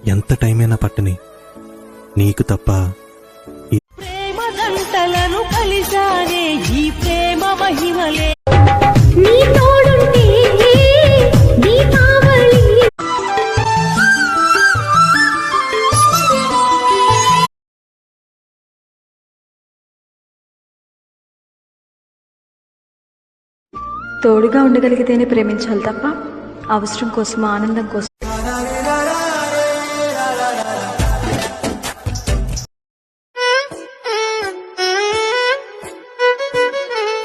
ఎంత టైమైనా పట్టని నీకు తప్ప ప్రేమ గంటలను కలిసానే ఈ ప్రేమ మహిమలే తోడుగా ఉండగలిగితేనే ప్రేమించాలి తప్ప అవసరం కోసం ఆనందం కోసం